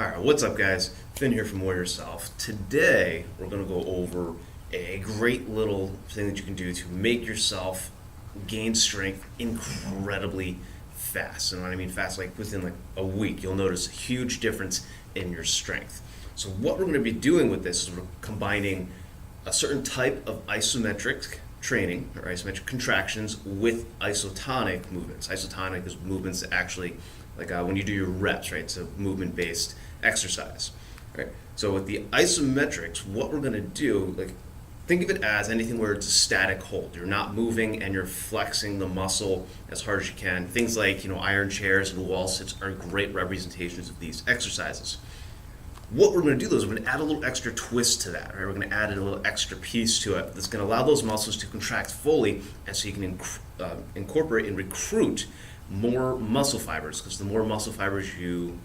Alright, what's up guys? Finn here from Warrior Self. Today we're going to go over a great little thing that you can do to make yourself gain strength incredibly fast. And when I mean fast, like within like a week, you'll notice a huge difference in your strength. So what we're going to be doing with this is we're combining a certain type of isometric training or isometric contractions with isotonic movements. Isotonic is movements that actually, like when you do your reps, right? It's a movement-based exercise, right? So with the isometrics, what we're going to do, like, think of it as anything where it's a static hold. You're not moving and you're flexing the muscle as hard as you can. Things like, iron chairs and wall sits are great representations of these exercises. What we're going to do though is we're going to add a little extra twist to that, right? We're going to add a little extra piece to it that's going to allow those muscles to contract fully, and so you can incorporate and recruit more muscle fibers, because the more muscle fibers you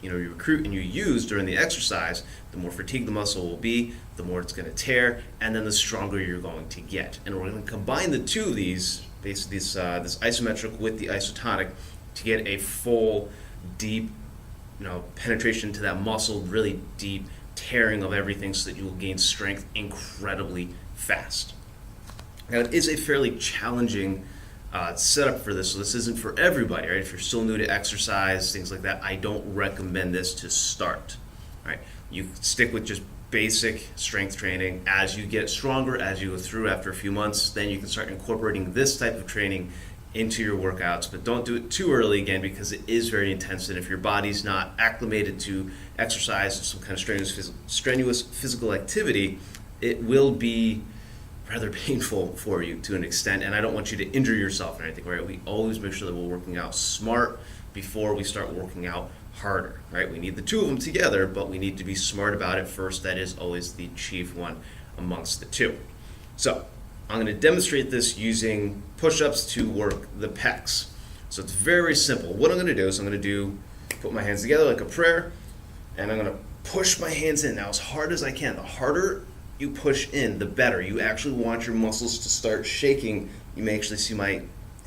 recruit and you use during the exercise, the more fatigued the muscle will be, the more it's going to tear, and then the stronger you're going to get. And we're going to combine the two of these, basically this isometric with the isotonic, to get a full, deep, penetration to that muscle, really deep tearing of everything, so that you will gain strength incredibly fast. Now, it is a fairly challenging setup for this, so this isn't for everybody, right? If you're still new to exercise, things like that, I don't recommend this to start, right? You stick with just basic strength training. As you get stronger, as you go through after a few months, then you can start incorporating this type of training into your workouts, but don't do it too early, again, because it is very intense, and if your body's not acclimated to exercise or some kind of strenuous physical activity, it will be rather painful for you to an extent, and I don't want you to injure yourself or anything, right? We always make sure that we're working out smart before we start working out harder, right? We need the two of them together, but we need to be smart about it first. That is always the chief one amongst the two. So I'm going to demonstrate this using push-ups to work the pecs. So it's very simple. What I'm going to do is I'm going to put my hands together like a prayer, and I'm going to push my hands in now as hard as I can. The harder you push in, the better. You actually want your muscles to start shaking. You may actually see my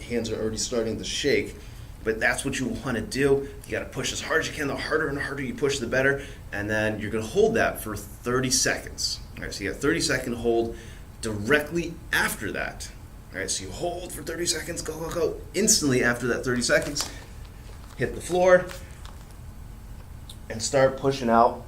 hands are already starting to shake, but that's what you want to do. You got to push as hard as you can. The harder and harder you push, the better. And then you're going to hold that for 30 seconds. All right, so you got 30-second hold. Directly after that, all right, so you hold for 30 seconds, go, go, go. Instantly after that 30 seconds, hit the floor and start pushing out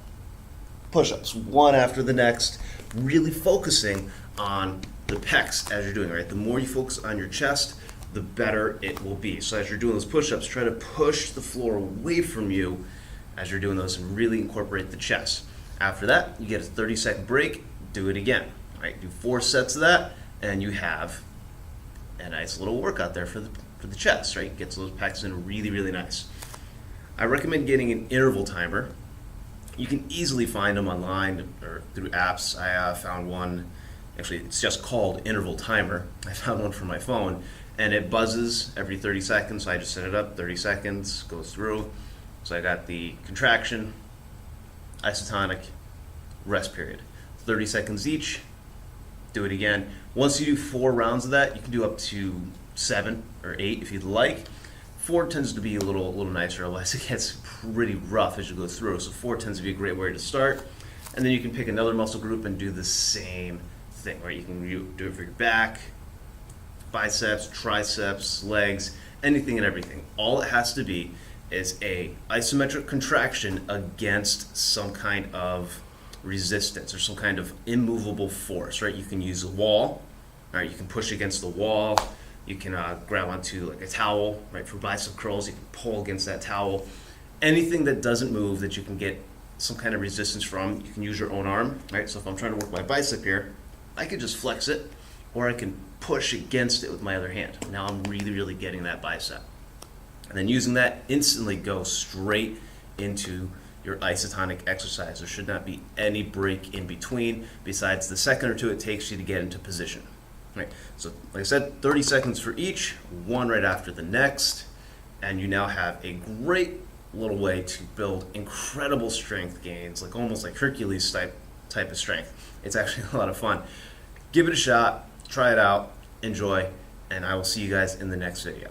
push-ups, one after the next, really focusing on the pecs as you're doing, right? The more you focus on your chest, the better it will be. So as you're doing those push-ups, try to push the floor away from you as you're doing those, and really incorporate the chest. After that, you get a 30-second break, do it again. Right, do 4 sets of that, and you have a nice little workout there for the chest, right? Gets those pecs in really, really nice. I recommend getting an interval timer. You can easily find them online or through apps. I found one, actually it's just called Interval Timer. I found one for my phone, and it buzzes every 30 seconds, so I just set it up, 30 seconds, goes through. So I got the contraction, isotonic, rest period. 30 seconds each. Do it again. Once you do 4 rounds of that, you can do up to 7 or 8 if you'd like. 4 tends to be a little nicer, otherwise it gets pretty rough as you go through. So 4 tends to be a great way to start. And then you can pick another muscle group and do the same thing, right? You can do it for your back, biceps, triceps, legs, anything and everything. All it has to be is a isometric contraction against some kind of resistance or some kind of immovable force, right? You can use a wall, right? You can push against the wall. You can grab onto like a towel, right? For bicep curls, you can pull against that towel. Anything that doesn't move that you can get some kind of resistance from, you can use your own arm, right? So if I'm trying to work my bicep here, I can just flex it, or I can push against it with my other hand. Now I'm really, really getting that bicep. And then using that, instantly go straight into your isotonic exercise. There should not be any break in between besides the second or two it takes you to get into position. Right. So like I said, 30 seconds for each, one right after the next, and you now have a great little way to build incredible strength gains, like almost like Hercules type of strength. It's actually a lot of fun. Give it a shot, try it out, enjoy, and I will see you guys in the next video.